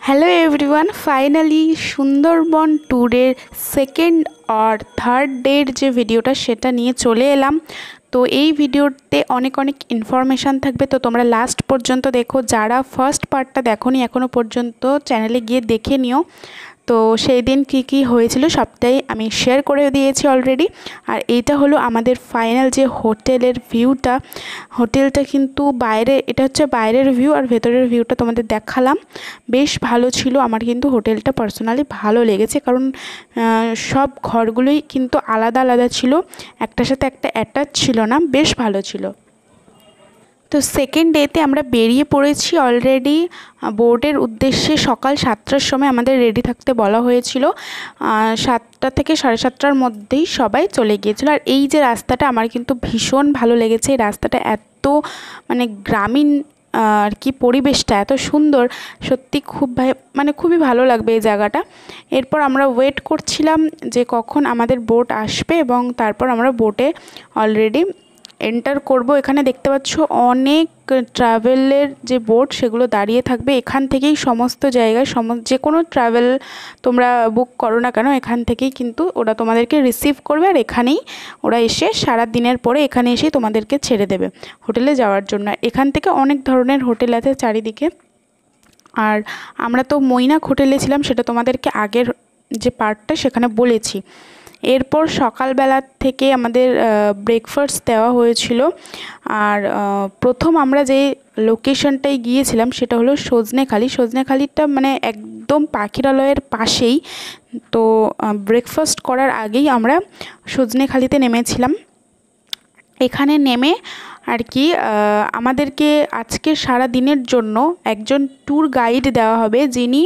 Hello everyone, finally Sundarban ট্যুরের second আর third ডের যে ভিডিওটা সেটা নিয়ে চলে এলাম। তো এই ভিডিওতে অনেক ইনফরমেশান থাকবে, তো তোমরা লাস্ট পর্যন্ত দেখো। যারা ফার্স্ট পার্টটা দেখোনি এখনও পর্যন্ত চ্যানেলে গিয়ে দেখে নিও। তো সেই দিন কী হয়েছিল সবটাই আমি শেয়ার করে দিয়েছি অলরেডি। আর এইটা হলো আমাদের ফাইনাল যে হোটেলের ভিউটা। হোটেলটা কিন্তু বাইরে, এটা হচ্ছে বাইরের ভিউ, আর ভেতরের ভিউটা তোমাদের দেখালাম। বেশ ভালো ছিল, আমার কিন্তু হোটেলটা পার্সোনালি ভালো লেগেছে, কারণ সব ঘরগুলোই কিন্তু আলাদা ছিল, একটার সাথে একটা অ্যাটাচ ছিল না, বেশ ভালো ছিল। তো সেকেন্ড ডেতে আমরা বেরিয়ে পড়েছি অলরেডি বোর্ডের উদ্দেশ্যে। সকাল 7টার সময় আমাদের রেডি থাকতে বলা হয়েছিল, 7টা থেকে 7:30টার মধ্যেই সবাই চলে গিয়েছিল। আর এই যে রাস্তাটা আমার কিন্তু ভীষণ ভালো লেগেছে। এই রাস্তাটা এত মানে গ্রামীণ আর কি, পরিবেশটা এত সুন্দর, সত্যি খুবই ভালো লাগবে এই জায়গাটা। এরপর আমরা ওয়েট করছিলাম যে কখন আমাদের বোট আসবে, এবং তারপর আমরা বোটে অলরেডি এন্টার করব। এখানে দেখতে পাচ্ছ অনেক ট্রাভেলের যে বোট সেগুলো দাঁড়িয়ে থাকবে। এখান থেকেই সমস্ত জায়গায় যে কোনো ট্রাভেল তোমরা বুক করো না কেন, এখান থেকেই কিন্তু ওরা তোমাদেরকে রিসিভ করবে, আর এখানেই ওরা এসে সারা দিনের পরে এখানে এসে তোমাদেরকে ছেড়ে দেবে হোটেলে যাওয়ার জন্য। এখান থেকে অনেক ধরনের হোটেল আছে চারিদিকে। আর আমরা তো মৈনাক হোটেলে ছিলাম, সেটা তোমাদেরকে আগের যে পার্টটা সেখানে বলেছি। এরপর সকালবেলা থেকে আমাদের ব্রেকফাস্ট দেওয়া হয়েছিল। আর প্রথম আমরা যে লোকেশনটায় গিয়েছিলাম সেটা হলো সজনেখালি। সজনেখালিটা মানে একদম পাখিরালয়ের পাশেই। তো ব্রেকফাস্ট করার আগেই আমরা সজনেখালিতে নেমেছিলাম। এখানে নেমে আর কি আমাদেরকে আজকে সারা দিনের জন্য একজন ট্যুর গাইড দেওয়া হবে, যিনি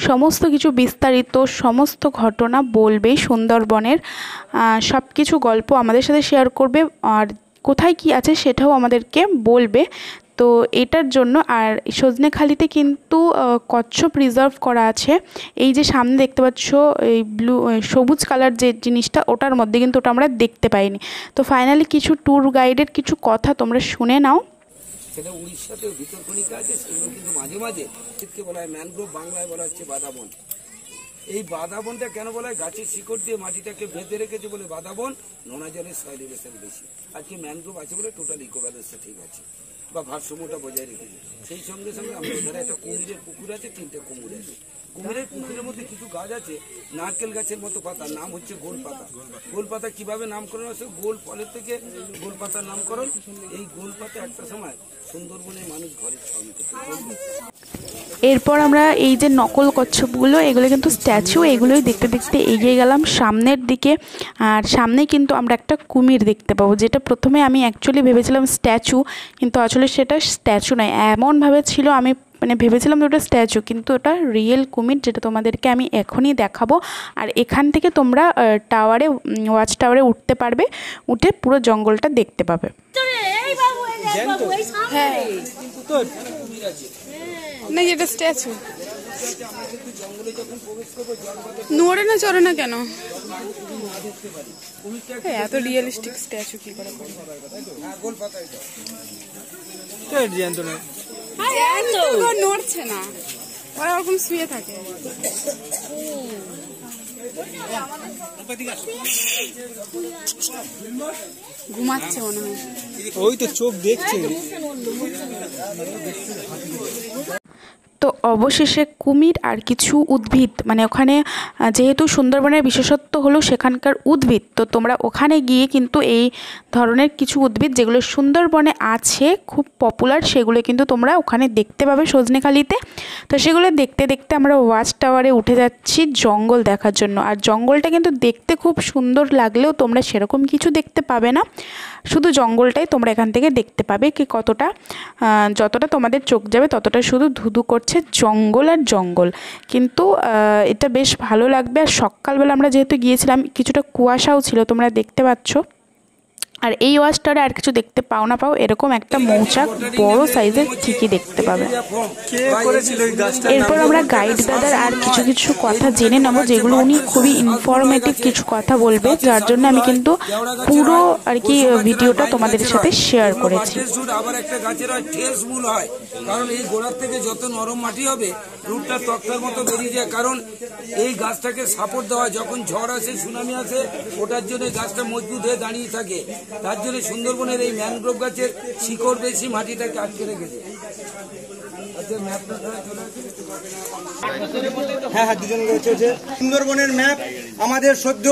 সমস্ত কিছু বিস্তারিত সমস্ত ঘটনা বলবে, সুন্দরবনের সব কিছু গল্প আমাদের সাথে শেয়ার করবে, আর কোথায় কি আছে সেটাও আমাদেরকে বলবে। তো এটার জন্য আর সজনেখালিতে কিন্তু কচ্ছপ রিজার্ভ করা আছে। এই যে সামনে দেখতে পাচ্ছ এই সবুজ কালার যে জিনিসটা, ওটার মধ্যে কিন্তু ওটা আমরা দেখতে পাইনি। তো ফাইনালি কিছু ট্যুর গাইডের কিছু কথা তোমরা শুনে নাও। সেটা উড়িষ্যাতেও ভিতরকণিকা আছে, সেগুলো কিন্তু মাঝে মাঝে শীতকে বলা হয় ম্যানগ্রোভ, বাংলায় বলা হচ্ছে বাদাবন। এই বাদাবনটা কেন বলা হয়? গাছের শিকড় দিয়ে মাটিটাকে বেঁধে রেখেছে বলে বাদাবন, নোনা জলের সয়েলিভেশন বেশি। আজকে ম্যানগ্রোভ আছে বলে টোটাল ইকোব্যালেন্সটা ঠিক আছে, বা ভারসাম্যটা বজায় রেখেছে। সেই সঙ্গে সঙ্গে আমাদের ধরে একটা কুমিরের পুকুর আছে, 3টে কুমির আছে। কুমিরের পুকুরের মধ্যে কিছু গাছ আছে নারকেল গাছের মতো পাতা, নাম হচ্ছে গোল পাতা। গোল পাতা কিভাবে নামকরণ আছে? গোল ফলের থেকে গোল পাতার নামকরণ। এই গোল পাতা একটা সময় সুন্দরবনের মানুষ ঘরের ছবি করতে। এরপর আমরা এই যে নকল কচ্ছপগুলো, এগুলো কিন্তু স্ট্যাচু, এগুলোই দেখতে দেখতে এগিয়ে গেলাম সামনের দিকে। আর সামনে কিন্তু আমরা একটা কুমির দেখতে পাবো, যেটা প্রথমে আমি অ্যাকচুয়ালি ভেবেছিলাম স্ট্যাচু, কিন্তু আসলে সেটা স্ট্যাচু নয়। এমনভাবে ছিল আমি মানে ভেবেছিলাম যে ওটা স্ট্যাচু, কিন্তু ওটা রিয়েল কুমির, যেটা তোমাদেরকে আমি এখনই দেখাবো। আর এখান থেকে তোমরা ওয়াচ টাওয়ারে উঠতে পারবে, উঠে পুরো জঙ্গলটা দেখতে পাবে। হ্যাঁ না, এটা স্ট্যাচু। নড়ে না চড়ে না কেন? এত রিয়েলিস্টিক স্ট্যাচু কি করে নড়ছে না, ওরা ওরকম শুয়ে থাকে। ঘুমাচ্ছে মনে হয়, ওই তো চোখ দেখছে। তো অবশেষে কুমির আর কিছু উদ্ভিদ, মানে ওখানে যেহেতু সুন্দরবনের বিশেষত্ব হলো সেখানকার উদ্ভিদ, তো তোমরা ওখানে গিয়ে কিন্তু এই ধরনের কিছু উদ্ভিদ যেগুলো সুন্দরবনে আছে খুব পপুলার, সেগুলো কিন্তু তোমরা ওখানে দেখতে পাবে সজনেখালিতে। তো সেগুলো দেখতে দেখতে আমরা ওয়াচ টাওয়ারে উঠে যাচ্ছি জঙ্গল দেখার জন্য। আর জঙ্গলটা কিন্তু দেখতে খুব সুন্দর লাগলেও তোমরা সেরকম কিছু দেখতে পাবে না, শুধু জঙ্গলটাই তোমরা এখান থেকে দেখতে পাবে কি কতটা যতটা তোমাদের চোখ যাবে ততটা শুধু ধুধু করছে জঙ্গল আর জঙ্গল। কিন্তু এটা বেশ ভালো লাগবে। আর সকালবেলা আমরা যেহেতু গিয়েছিলাম কিছুটা কুয়াশাও ছিল, তোমরা দেখতে পাচ্ছ। আর এই ওয়াচ টাওয়ারে আর কিছু দেখতে পাও না পাও এরকম একটা মৌচাক বড় সাইজের ঠিকই দেখতে পাবে। এরপর আমরা গাইড দাদার আর কিছু কিছু কথা জেনে নেবো, যেগুলো উনি খুবই ইনফরমেটিভ কিছু কথা বলবে, যার জন্য আমি কিন্তু পুরো আর কি ভিডিওটা তোমাদের সাথে শেয়ার করেছি। আবার একটা গাছের হয় ঠেস মূল হয়, কারণ এই গোড়ার থেকে যত নরম মাটি হবে রুটটা তক্তার মতো বেরিয়ে যায়, কারণ এই গাছটাকে সাপোর্ট দেওয়া, যখন ঝড় আসে সুনামি আসে ওটার জন্য গাছটা মজবুত হয়ে দাঁড়িয়ে থাকে। তার জন্য সুন্দরবনের এই ম্যানগ্রোভ গাছের শিকড় বেশি মাটিটাকে আটকে রেখেছে। হ্যাঁ দুজন রয়েছে। সুন্দরবনের ম্যাপ আমাদের সদ্য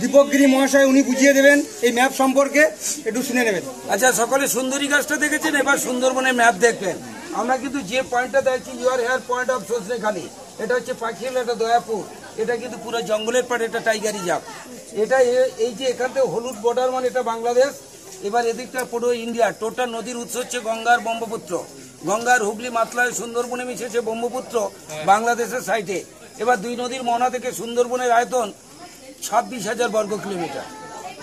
দীপকগিরি মহাশয় উনি বুঝিয়ে দেবেন এই ম্যাপ সম্পর্কে, একটু শুনে নেবেন। আচ্ছা, সকলে সুন্দরী গাছটা দেখেছেন, এবার সুন্দরবনের ম্যাপ দেখবেন। আমরা কিন্তু যে পয়েন্টটা দেখছি your here point of Sajnekhali, এটা হচ্ছে পাখিল, এটা দয়াপুর, এটা কিন্তু পুরো জঙ্গলের পাড়ে, এটা টাইগার রিজার্ভ। এটা এই যে এখান থেকে হলুদ বর্ডার মানে এটা বাংলাদেশ। এবার এদিকটা পুরো ইন্ডিয়া। টোটাল নদীর উৎস হচ্ছে গঙ্গার ব্রহ্মপুত্র, গঙ্গার হুগলি মাতলায় সুন্দরবনে মিশেছে ব্রহ্মপুত্র বাংলাদেশের সাইডে। এবার দুই নদীর মোহনা থেকে সুন্দরবনের আয়তন 26,000 বর্গ কিলোমিটার।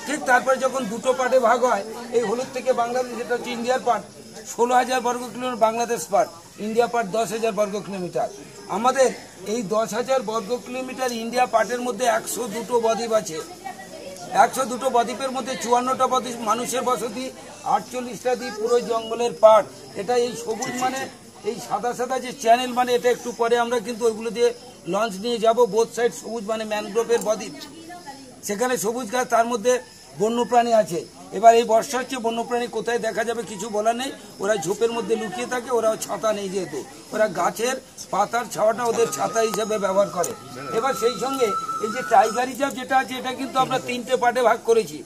ঠিক তারপরে যখন দুটো পার্টে ভাগ হয়, এই হলুদ থেকে বাংলাদেশ, যেটা হচ্ছে ইন্ডিয়ার পার্ট 16,000 বর্গ kilometre, Bangladesh part, India part 10,000 বর্গ কিলোমিটার। আমাদের এই 10,000 বর্গ কিলোমিটার ইন্ডিয়া পার্টের মধ্যে 102টো বদ্বীপ আছে। 102টো বদ্বীপের মধ্যে 54টা বদ্বীপ মানুষের বসতি, 48টা দ্বীপ পুরো জঙ্গলের পার্ট। এটা এই সবুজ মানে এই সাদা সাদা যে চ্যানেল মানে এটা একটু পরে আমরা কিন্তু ওইগুলো দিয়ে লঞ্চ নিয়ে যাব। বোথ সাইড সবুজ মানে ম্যানগ্রোভের বদ্বীপ, সেখানে সবুজ গাছ, তার মধ্যে বন্যপ্রাণী আছে। এবার এই বর্ষা হচ্ছে, বন্যপ্রাণী কোথায় দেখা যাবে কিছু বলার নেই, ওরা ঝোপের মধ্যে লুকিয়ে থাকে, ওরা ছাতা নেই যেহেতু, ওরা গাছের পাতার ছাওয়াটা ওদের ছাতা হিসাবে ব্যবহার করে। এবার সেই সঙ্গে এই যে টাইগার রিজার্ভ যেটা আছে, এটা কিন্তু আমরা 3টে পার্টে ভাগ করেছি।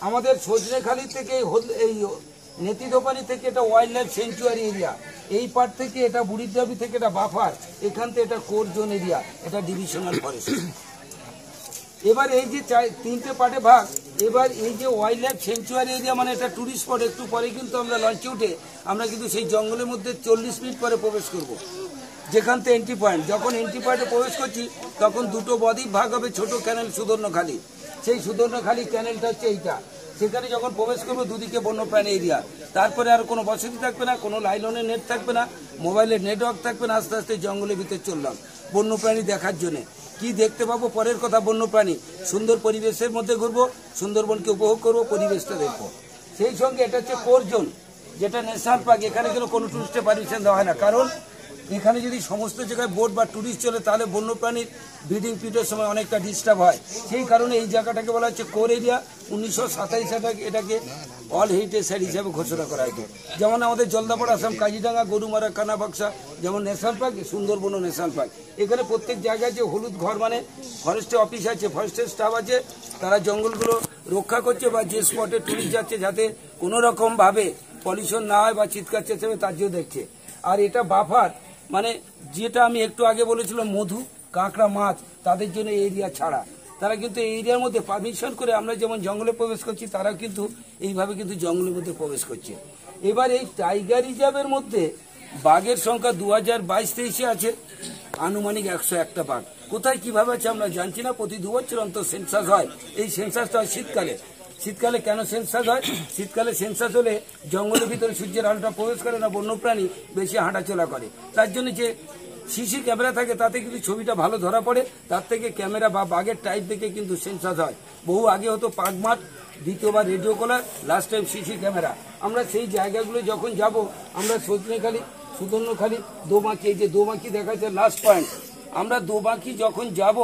আমাদের সজনেখালি থেকে এই নেতিদোপানি থেকে এটা ওয়াইল্ড লাইফ সেঞ্চুয়ারি এরিয়া, এই পার্ট থেকে এটা বুড়িদাবি থেকে এটা বাফার, এখান থেকে এটা কোর জোন এরিয়া, এটা ডিভিশনাল ফরেস্ট। এবার এই যে 3টে পার্টে ভাগ, এবার এই যে ওয়াইল্ড লাইফ সেঞ্চুয়ারি এরিয়া মানে এটা টুরিস্ট স্পট। একটু পরে কিন্তু আমরা লঞ্চে উঠে আমরা কিন্তু সেই জঙ্গলের মধ্যে 40 মিনিট পরে প্রবেশ করব, যেখান থেকে এন্ট্রি পয়েন্ট। যখন এন্ট্রি পয়েন্টে প্রবেশ করছি তখন দুটো বদ্বীপ ভাগ হবে, ছোট ক্যানেল সুদর্ণখালি, সেই সুদর্ণখালি ক্যানেলটা হচ্ছে এইটা। সেখানে যখন প্রবেশ করবো দুদিকে বন্যপ্রাণী এরিয়া, তারপরে আর কোনো বসতি থাকবে না, কোনো লাইলনের নেট থাকবে না, মোবাইলের নেটওয়ার্ক থাকবে না। আস্তে আস্তে জঙ্গলের ভিতরে চললাম বন্যপ্রাণী দেখার জন্য। কি দেখতে পাবো পরের কথা, বন্যপ্রাণী, সুন্দর পরিবেশের মধ্যে ঘুরবো, সুন্দরবনকে উপভোগ করবো, পরিবেশটা দেখবো। সেই সঙ্গে এটা হচ্ছে কোর জোন, যেটা ন্যাশনাল পার্ক। এখানে কিন্তু কোনো টুরিস্টের পারমিশন দেওয়া হয় না, কারণ এখানে যদি সমস্ত জায়গায় বোট বা টুরিস্ট চলে তাহলে বন্যপ্রাণীর ব্রিডিং পিরিয়ডের সময় অনেকটা ডিস্টার্ব হয়। সেই কারণে এই জায়গাটাকে বলা হচ্ছে কোর এরিয়া। 1927 সালে এটাকে অল হেরিটেজ সাইট হিসাবে ঘোষণা করা হয়েছে। যেমন আমাদের জলদাপাড়া, আসাম, কাজিরাঙ্গা, গরুমারা, কানাবাক্সা যেমন ন্যাশনাল পার্ক, সুন্দরবনও ন্যাশনাল পার্ক। এখানে প্রত্যেক জায়গায় যে হলুদ ঘর মানে ফরেস্টের অফিস আছে, ফরেস্টের স্টাফ আছে, তারা জঙ্গলগুলো রক্ষা করছে বা যে স্পটে টুরিস্ট যাচ্ছে যাতে কোনো রকমভাবে পলিউশন না হয় বা চিৎকার চেঁচাবে তার জন্য দেখছে। আর এটা বাফার মানে যেটা আমি একটু আগে বলেছিলাম, মধু, কাঁকড়া, মাছ, তাদের জন্য এই এরিয়া ছাড়া। তারা কিন্তু এই এরিয়ার মধ্যে পারমিশন করে আমরা যেমন জঙ্গলে প্রবেশ করছি, তারাও কিন্তু এইভাবে কিন্তু জঙ্গলের মধ্যে প্রবেশ করছে। এবার এই টাইগার রিজার্ভের মধ্যে বাঘের সংখ্যা 2022-23 আছে, আনুমানিক 101টা বাঘ। কোথায় কিভাবে আছে আমরা জানছি না। প্রতি 2 বছর অন্তর সেন্সাস হয়। এই সেন্সাসটা হয় শীতকালে। শীতকালে কেন সেন্সাস হয়? শীতকালে সেন্সাস হলে জঙ্গলের ভিতরে সূর্যের আলোটা প্রবেশ করে না, বন্যপ্রাণী বেশি হাঁটাচলা করে। তার জন্য যে সিসি ক্যামেরা থাকে তাতে কিন্তু ছবিটা ভালো ধরা পড়ে, তার থেকে ক্যামেরা বা বাঘের টাইপ দেখে কিন্তু সেন্সাস হয়। বহু আগে হতো পাগমাঠ, দ্বিতীয়বার রেডিও কলার, লাস্ট টাইম সিসি ক্যামেরা। আমরা সেই জায়গাগুলো যখন যাব, আমরা সজনেখালি, সুদর্ণখালি, দোবাঁকি, এই যে দোবাঁকি দেখাচ্ছে লাস্ট পয়েন্ট, আমরা দোবাঁকি যখন যাব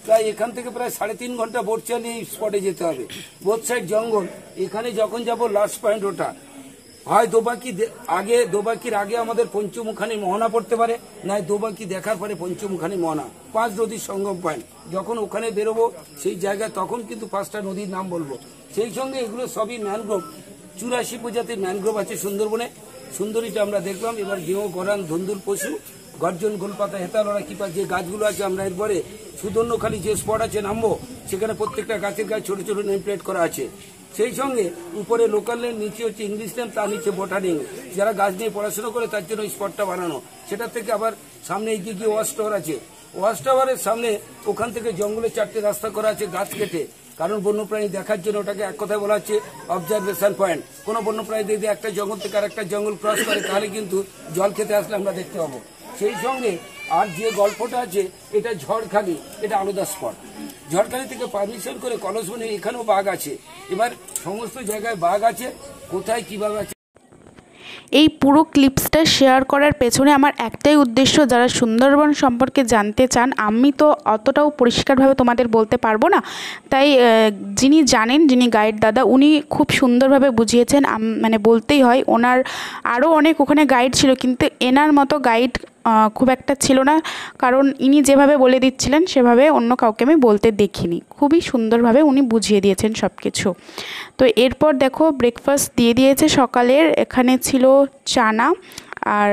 প্রায় এখান থেকে প্রায় 3.5 ঘন্টা বোট চালিয়ে এই স্পটে যেতে হবে। বোথ সাইড জঙ্গল। এখানে যখন যাব লাস্ট পয়েন্ট ওটা হয় দোবাঁকির আগে আমাদের পঞ্চমুখানি মোহনা পড়তে পারে, নয় দোবাঁকি দেখার পরে পঞ্চমুখানি মোহনা, 5 নদীর সঙ্গম পয়েন্ট। যখন ওখানে বেরোবো সেই জায়গায় তখন কিন্তু 5টা নদীর নাম বলবো। সেই সঙ্গে এগুলো সবই ম্যানগ্রোভ, 84 প্রজাতির ম্যানগ্রোভ আছে সুন্দরবনে। সুন্দরীটা আমরা দেখলাম। এবার গেঁয়ো, গরান, ধন্দুল পশু, গর্জন, গোলপাতা, হেতালড়া, কিপা যে গাছগুলো আছে আমরা এরপরে সুদর্ণখালি যে স্পট আছে নামবো, সেখানে প্রত্যেকটা গাছের গায়ে ছোট ছোট নেম প্লেট করা আছে। সেই সঙ্গে উপরে লোকাল নেম, নিচে হচ্ছে ইংলিশ নেম, তার নিচে বোটানি। যারা গাছ নিয়ে পড়াশোনা করে তার জন্য স্পটটা বানানো। সেটার থেকে আবার সামনে এগিয়ে গিয়ে ওয়াচ টাওয়ার আছে। ওয়াচ টাওয়ারের সামনে ওখান থেকে জঙ্গলের 4টে রাস্তা করা আছে গাছ কেটে, কারণ বন্যপ্রাণী দেখার জন্য। ওটাকে এক কথায় বলা হচ্ছে অবজারভেশন পয়েন্ট। কোনো বন্যপ্রাণী যদি একটা জঙ্গল থেকে আর একটা জঙ্গল ক্রস করে তাহলে কিন্তু জল খেতে আসলে আমরা দেখতে পাবো। সেই সঙ্গে আর যে গল্পটা আছে, এটা ঝড়খালি, এটা আলাদা স্পট। ঝড়খালি থেকে পারমিশন করে কলসবনে এখানেও বাঘ আছে। এবার সমস্ত জায়গায় বাঘ আছে, কোথায় কিভাবে আছে। এই পুরো ক্লিপসটা শেয়ার করার পেছনে আমার একটাই উদ্দেশ্য, যারা সুন্দরবন সম্পর্কে জানতে চান। আমি তো অতটাও পরিষ্কারভাবে তোমাদের বলতে পারবো না, তাই যিনি জানেন, যিনি গাইড দাদা, উনি খুব সুন্দরভাবে বুঝিয়েছেন। মানে বলতেই হয়, ওনার আরও অনেক ওখানে গাইড ছিল, কিন্তু এনার মতো গাইড খুব একটা ছিল না, কারণ ইনি যেভাবে বলে দিচ্ছিলেন সেভাবে অন্য কাউকে আমি বলতে দেখিনি। খুবই সুন্দরভাবে উনি বুঝিয়ে দিয়েছেন সব কিছু। তো এরপর দেখো ব্রেকফাস্ট দিয়ে দিয়েছে সকালের। এখানে ছিল চানা আর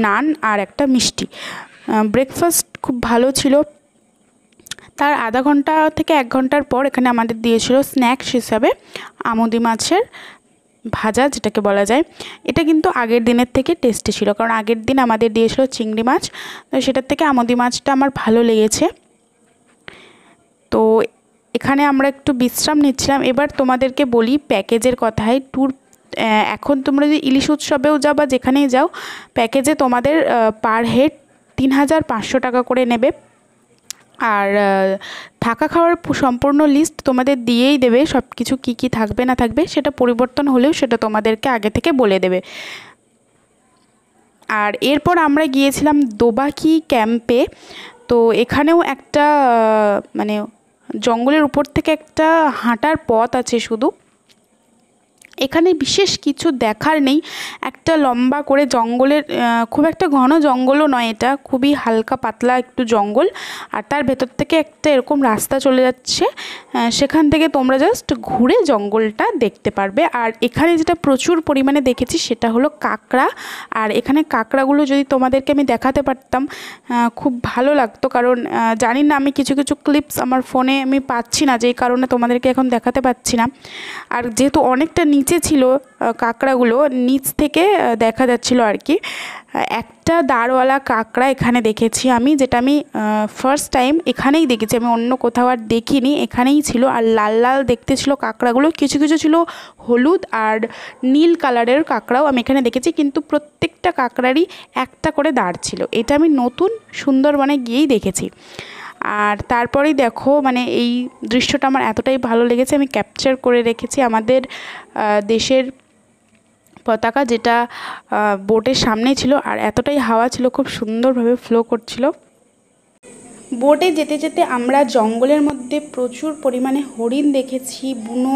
নান আর একটা মিষ্টি। ব্রেকফাস্ট খুব ভালো ছিল। তার আধা ঘন্টা থেকে 1 ঘন্টার পর এখানে আমাদের দিয়েছিল স্ন্যাক্স হিসাবে আমুদি মাছের ভাজা, যেটাকে বলা যায়। এটা কিন্তু আগের দিনের থেকে টেস্টি ছিল, কারণ আগের দিন আমাদের দিয়েছিল চিংড়ি মাছ, তো সেটার থেকে আমুদি মাছটা আমার ভালো লেগেছে। তো এখানে আমরা একটু বিশ্রাম নিচ্ছিলাম। এবার তোমাদেরকে বলি প্যাকেজের কথায়। ট্যুর এখন তোমরা যদি ইলিশ উৎসবেও যাও বা যেখানেই যাও, প্যাকেজে তোমাদের পার হেড 3500 টাকা করে নেবে। আর থাকা খাওয়ার সম্পূর্ণ লিস্ট তোমাদের দিয়েই দেবে, সব কিছু কী কী থাকবে না থাকবে সেটা পরিবর্তন হলেও সেটা তোমাদেরকে আগে থেকে বলে দেবে। আর এরপর আমরা গিয়েছিলাম দোবাকি ক্যাম্পে। তো এখানেও একটা মানে জঙ্গলের উপর থেকে একটা হাঁটার পথ আছে শুধু। এখানে বিশেষ কিছু দেখার নেই, একটা লম্বা করে জঙ্গলের, খুব একটা ঘন জঙ্গলও নয়, এটা খুবই হালকা পাতলা একটু জঙ্গল। আর তার ভেতর থেকে একটা এরকম রাস্তা চলে যাচ্ছে, সেখান থেকে তোমরা জাস্ট ঘুরে জঙ্গলটা দেখতে পারবে। আর এখানে যেটা প্রচুর পরিমাণে দেখেছি সেটা হলো কাঁকড়া। আর এখানে কাঁকড়াগুলো যদি তোমাদেরকে আমি দেখাতে পারতাম খুব ভালো লাগতো, কারণ জানি না, আমি কিছু কিছু ক্লিপস আমার ফোনে আমি পাচ্ছি না, যেই কারণে তোমাদেরকে এখন দেখাতে পাচ্ছি না। আর যেহেতু অনেকটা নিচে ছিল কাঁকড়াগুলো, নিচ থেকে দেখা যাচ্ছিল আর কি। একটা দাঁড়ওয়ালা কাঁকড়া এখানে দেখেছি আমি, যেটা আমি ফার্স্ট টাইম এখানেই দেখেছি, আমি অন্য কোথাও আর দেখিনি, এখানেই ছিল। আর লাল লাল দেখতে ছিল কাঁকড়াগুলো, কিছু কিছু ছিল হলুদ আর নীল কালারের কাঁকড়াও আমি এখানে দেখেছি, কিন্তু প্রত্যেকটা কাঁকড়ারই একটা করে দাঁড় ছিল। এটা আমি নতুন সুন্দরবনে গিয়েই দেখেছি। আর তারপরেই দেখো, মানে এই দৃশ্যটা আমার এতটাই ভালো লেগেছে, আমি ক্যাপচার করে রেখেছি আমাদের দেশের পতাকা, যেটা বোটের সামনেই ছিল। আর এতটাই হাওয়া ছিল, খুব সুন্দরভাবে ফ্লো করছিল। বোটে যেতে যেতে আমরা জঙ্গলের মধ্যে প্রচুর পরিমাণে হরিণ দেখেছি, বুনো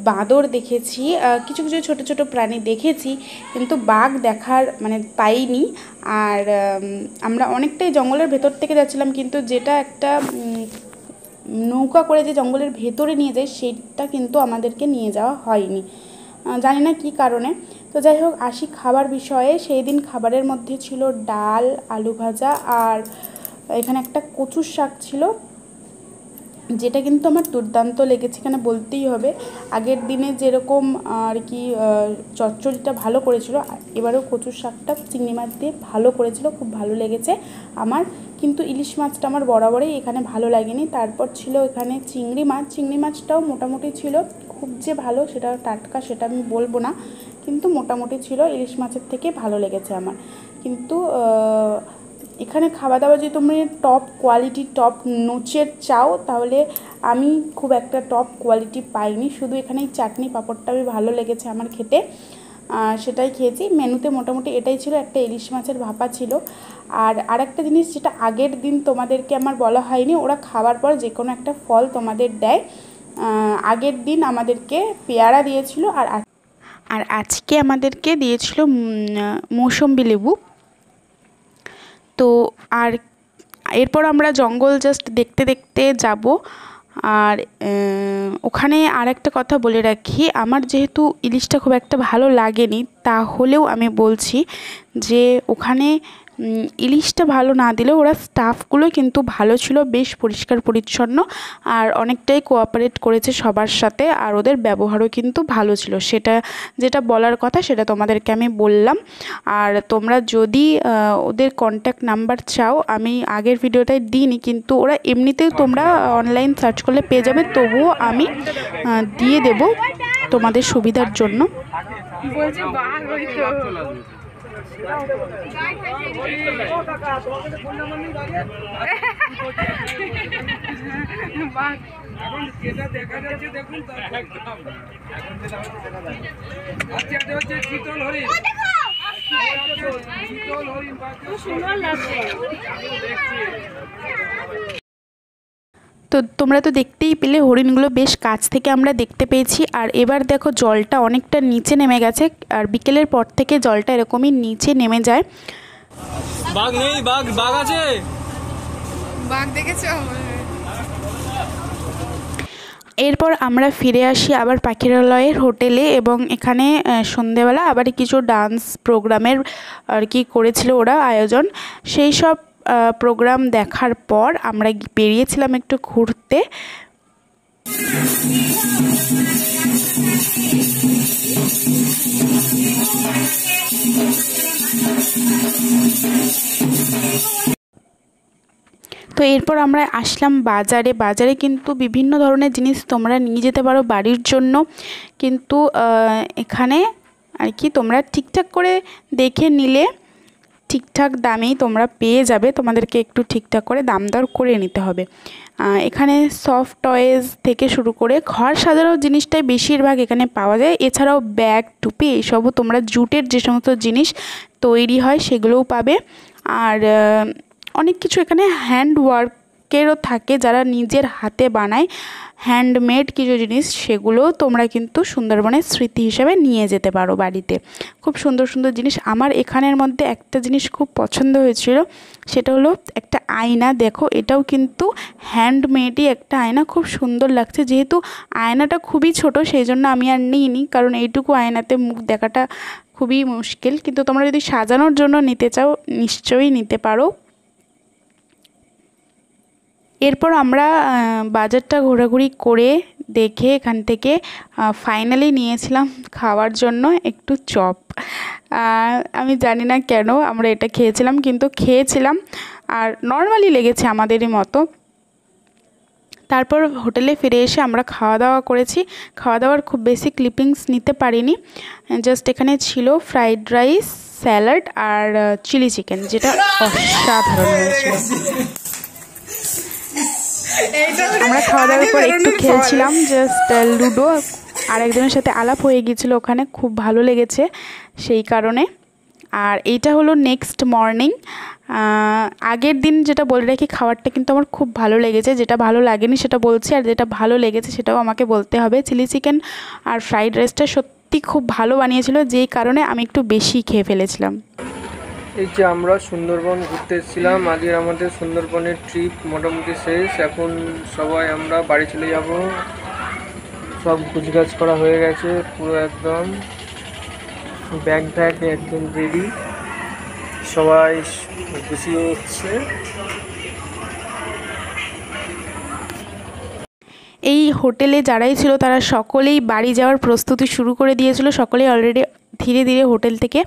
বাঁদর দেখেছি, কিছু কিছু ছোট ছোট প্রাণী দেখেছি, কিন্তু বাঘ দেখার মানে পাইনি। আর আমরা অনেকটাই জঙ্গলের ভেতর থেকে যাচ্ছিলাম, কিন্তু যেটা একটা নৌকা করে যে জঙ্গলের ভেতরে নিয়ে যায় সেটা কিন্তু আমাদেরকে নিয়ে যাওয়া হয়নি, জানি না কী কারণে। তো যাই হোক, আসি খাবার বিষয়ে। সেই দিন খাবারের মধ্যে ছিল ডাল, আলু ভাজা, আর এখানে একটা কচুর শাক ছিল, যেটা কিন্তু আমার দুর্দান্ত লেগেছে, এখানে বলতেই হবে। আগের দিনে যেরকম আর কি চচ্চড়িটা ভালো করেছিল, এবারেও কচুর শাকটা চিংড়ি মাছ দিয়ে ভালো করেছিল, খুব ভালো লেগেছে আমার। কিন্তু ইলিশ মাছটা আমার বরাবরই এখানে ভালো লাগেনি। তারপর ছিল এখানে চিংড়ি মাছ, চিংড়ি মাছটাও মোটামুটি ছিল, খুব যে ভালো সেটা টাটকা সেটা আমি বলবো না, কিন্তু মোটামুটি ছিল, ইলিশ মাছের থেকে ভালো লেগেছে আমার। কিন্তু এখানে খাওয়া দাওয়া যদি তুমি টপ কোয়ালিটি, টপ নোচের চাও, তাহলে আমি খুব একটা টপ কোয়ালিটি পাইনি। শুধু এখানে চাটনি পাঁপড়টা আমি ভালো লেগেছে আমার খেতে, সেটাই খেয়েছি। মেনুতে মোটামুটি এটাই ছিল, একটা ইলিশ মাছের ভাপা ছিল। আর আরেকটা জিনিস যেটা আগের দিন তোমাদেরকে আমার বলা হয়নি, ওরা খাবার পর যে কোনো একটা ফল তোমাদের দেয়। আগের দিন আমাদেরকে পেয়ারা দিয়েছিল, আর আজকে আমাদেরকে দিয়েছিল মৌসম্বি লেবু। তো আর এরপর আমরা জঙ্গল জাস্ট দেখতে দেখতে যাব। আর ওখানে আর একটা কথা বলে রাখি, আমার যেহেতু ইলিশটা খুব একটা ভালো লাগেনি, তাহলেও আমি বলছি যে ওখানে ইলিশটা ভালো না দিলেও ওরা স্টাফগুলো কিন্তু ভালো ছিল, বেশ পরিষ্কার পরিচ্ছন্ন আর অনেকটাই কোঅপারেট করেছে সবার সাথে, আর ওদের ব্যবহারও কিন্তু ভালো ছিল। সেটা যেটা বলার কথা সেটা তোমাদেরকে আমি বললাম। আর তোমরা যদি ওদের কন্ট্যাক্ট নাম্বার চাও, আমি আগের ভিডিওটায় দিইনি, কিন্তু ওরা এমনিতেও তোমরা অনলাইন সার্চ করলে পেয়ে যাবে, তবুও আমি দিয়ে দেব তোমাদের সুবিধার জন্য। বলছে বাঘ হইতো বাঘ এখন যেটা দেখা যাচ্ছে দেখুন, আচ্ছা এটা হচ্ছে চিতল হরিণ। চিতল হরিণ সুন্দর লাগছে। তো তোমরা তো দেখতেই পেলে হরিণগুলো বেশ কাছ থেকে আমরা দেখতে পেয়েছি। আর এবার দেখো জলটা অনেকটা নিচে নেমে গেছে, আর বিকেলের পর থেকে জলটা এরকমই নিচে নেমে যায়। বাঘ নেই, বাঘ আছে, বাঘ দেখেছো? এরপর আমরা ফিরে আসি আবার পাখিরালয়ের হোটেলে, এবং এখানে সন্ধেবেলা আবার কিছু ডান্স প্রোগ্রামের আর কি করেছিল ওরা আয়োজন। সেই সব প্রোগ্রাম দেখার পর আমরা বেরিয়েছিলাম একটু ঘুরতে। তো এরপর আমরা আসলাম বাজারে কিন্তু বিভিন্ন ধরনের জিনিস তোমরা নিয়ে যেতে পারো বাড়ির জন্য, কিন্তু এখানে আর কি তোমরা ঠিকঠাক করে দেখে নিলে ঠিকঠাক দামেই তোমরা পেয়ে যাবে, তোমাদেরকে একটু ঠিকঠাক করে দাম দর করে নিতে হবে। এখানে সফট টয়েজ থেকে শুরু করে ঘর সাজানোর জিনিসটাই বেশিরভাগ এখানে পাওয়া যায়। এছাড়াও ব্যাগ, টুপি এইসবও তোমরা জুটের যে সমস্ত জিনিস তৈরি হয় সেগুলোও পাবে। আর অনেক কিছু এখানে হ্যান্ড ওয়ার্কেরও থাকে, যারা নিজের হাতে বানায় হ্যান্ডমেড কিছু জিনিস, সেগুলোও তোমরা কিন্তু সুন্দরবনের স্মৃতি হিসেবে নিয়ে যেতে পারো বাড়িতে। খুব সুন্দর সুন্দর জিনিস। আমার এখানের মধ্যে একটা জিনিস খুব পছন্দ হয়েছিল, সেটা হলো একটা আয়না। দেখো এটাও কিন্তু হ্যান্ডমেডই একটা আয়না, খুব সুন্দর লাগছে। যেহেতু আয়নাটা খুবই ছোট সেই জন্য আমি আর নিইনি, কারণ এইটুকু আয়নাতে মুখ দেখাটা খুবই মুশকিল। কিন্তু তোমরা যদি সাজানোর জন্য নিতে চাও নিশ্চয়ই নিতে পারো। এরপর আমরা বাজারটা ঘোরাঘুরি করে দেখে এখান থেকে ফাইনালি নিয়েছিলাম খাওয়ার জন্য একটু চপ। আমি জানি না কেন আমরা এটা খেয়েছিলাম, কিন্তু খেয়েছিলাম আর নর্মালি লেগেছে আমাদেরই মতো। তারপর হোটেলে ফিরে এসে আমরা খাওয়া দাওয়া করেছি। খাওয়া দাওয়ার খুব বেশি ক্লিপিংস নিতে পারিনি, জাস্ট এখানে ছিল ফ্রাইড রাইস, স্যালাড আর চিলি চিকেন, যেটা অসাধারণ হয়েছিল। আমরা খাওয়া দাওয়ার পর একটু খেলছিলাম জাস্ট লুডো, আর একজনের সাথে আলাপ হয়ে গিয়েছিল ওখানে, খুব ভালো লেগেছে সেই কারণে। আর এইটা হলো নেক্সট মর্নিং। আগের দিন যেটা বলে রাখি, খাবারটা কিন্তু আমার খুব ভালো লেগেছে। যেটা ভালো লাগেনি সেটা বলছি, আর যেটা ভালো লেগেছে সেটাও আমাকে বলতে হবে। চিলি চিকেন আর ফ্রাইড রাইসটা সত্যি খুব ভালো বানিয়েছিল, যেই কারণে আমি একটু বেশি খেয়ে ফেলেছিলাম। এই যে আমরা সুন্দরবন ঘুরতে এসেছিলাম, আজকের আমাদের সুন্দরবনের ট্রিপ মোটামুটি শেষ। এখন সবাই আমরা বাড়ি চলে যাব। সব গুছগাছ করা হয়ে গেছে পুরো, একদম ব্যাগ একদম রেডি, সবাই গুছিয়ে হচ্ছে। এই হোটেলে যারাই ছিল তারা সকলেই বাড়ি যাওয়ার প্রস্তুতি শুরু করে দিয়েছিল। সকলেই অলরেডি ধীরে ধীরে হোটেল থেকে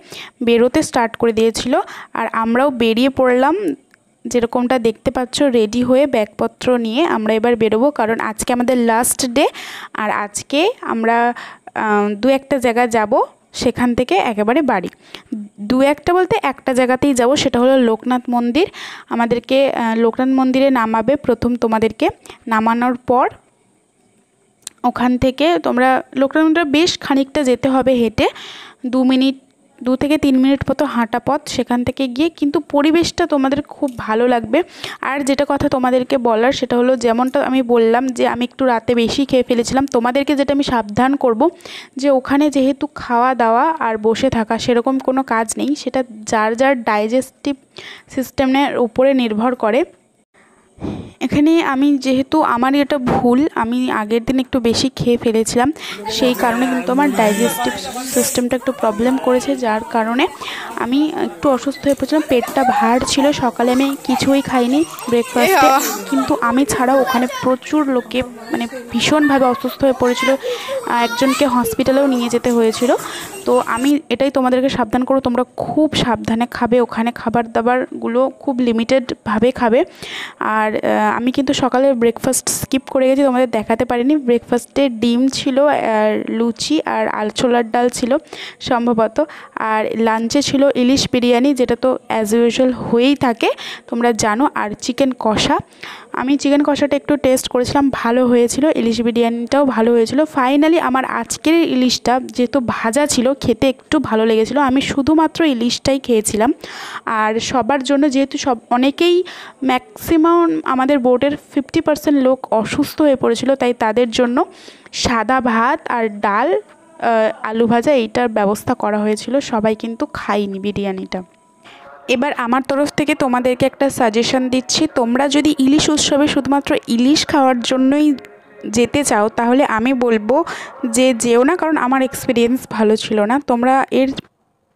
বেরোতে স্টার্ট করে দিয়েছিল, আর আমরাও বেরিয়ে পড়লাম। যেরকমটা দেখতে পাচ্ছ রেডি হয়ে ব্যাগপত্র নিয়ে আমরা এবার বেরোবো, কারণ আজকে আমাদের লাস্ট ডে। আর আজকে আমরা দু একটা জায়গা যাব, সেখান থেকে একেবারে বাড়ি। দু একটা বলতে একটা জায়গাতেই যাব, সেটা হলো লোকনাথ মন্দির। আমাদেরকে লোকনাথ মন্দিরে নামাবে প্রথম, তোমাদেরকে নামানোর পর ওখান থেকে তোমরা লোকনাথ মন্দিরে বেশ খানিকটা যেতে হবে হেঁটে, 2 থেকে 3 মিনিট মতো হাঁটা পথ। সেখান থেকে গিয়ে কিন্তু পরিবেশটা তোমাদের খুব ভালো লাগবে। আর যেটা কথা তোমাদেরকে বলার সেটা হলো, যেমনটা আমি বললাম যে আমি একটু রাতে বেশি খেয়ে ফেলেছিলাম, তোমাদেরকে যেটা আমি সাবধান করব যে ওখানে যেহেতু খাওয়া দাওয়া আর বসে থাকা সেরকম কোনো কাজ নেই, সেটা যার যার ডাইজেস্টিভ সিস্টেমের উপরে নির্ভর করে। এখানে আমি যেহেতু আমার এটা ভুল, আমি আগের দিন একটু বেশি খেয়ে ফেলেছিলাম, সেই কারণে কিন্তু আমার ডাইজেস্টিভ সিস্টেমটা একটু প্রবলেম করেছে, যার কারণে আমি একটু অসুস্থ হয়ে পড়েছিলাম। পেটটা ভার ছিল, সকালে আমি কিছুই খাইনি ব্রেকফাস্টে, কিন্তু আমি ছাড়াও ওখানে প্রচুর লোকে মানে ভীষণভাবে অসুস্থ হয়ে পড়েছিল, একজনকে হসপিটালেও নিয়ে যেতে হয়েছিল। তো আমি এটাই তোমাদেরকে সাবধান করো, তোমরা খুব সাবধানে খাবে, ওখানে খাবার দাবারগুলো খুব লিমিটেডভাবে খাবে। আর আমি কিন্তু সকালে ব্রেকফাস্ট স্কিপ করে গেছি, তোমাদের দেখাতে পারিনি। ব্রেকফাস্টে ডিম ছিল, আর লুচি আর ছোলার ডাল ছিল সম্ভবত, আর লাঞ্চে ছিল ইলিশ বিরিয়ানি, যেটা তো অ্যাজ ইউজুয়াল হয়েই থাকে তোমরা জানো, আর চিকেন কষা। আমি চিকেন কষাটা একটু টেস্ট করেছিলাম, ভালো হয়েছিল, ইলিশ বিরিয়ানিটাও ভালো হয়েছিল। ফাইনালি আমার আজকের ইলিশটা যেহেতু ভাজা ছিল, খেতে একটু ভালো লেগেছিল, আমি শুধুমাত্র ইলিশটাই খেয়েছিলাম। আর সবার জন্য যেহেতু অনেকেই ম্যাক্সিমাম আমাদের বোর্ডের 50% লোক অসুস্থ হয়ে পড়েছিল, তাই তাদের জন্য সাদা ভাত আর ডাল, আলু ভাজা এইটার ব্যবস্থা করা হয়েছিল। সবাই কিন্তু খায়নি বিরিয়ানিটা। এবার আমার তরফ থেকে তোমাদেরকে একটা সাজেশন দিচ্ছি, তোমরা যদি ইলিশ উৎসবে শুধুমাত্র ইলিশ খাওয়ার জন্যই যেতে চাও, তাহলে আমি বলবো যে যেও না, কারণ আমার এক্সপিরিয়েন্স ভালো ছিল না। তোমরা এর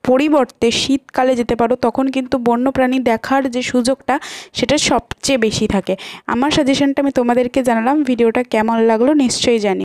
পরিবর্তে শীতকালে যেতে পারো, তখন কিন্তু বন্যপ্রাণী দেখার যে সুযোগটা সেটা সবচেয়ে বেশি থাকে। আমার সাজেশনটা আমি তোমাদেরকে জানালাম, ভিডিওটা কেমন লাগলো নিশ্চয়ই জানি।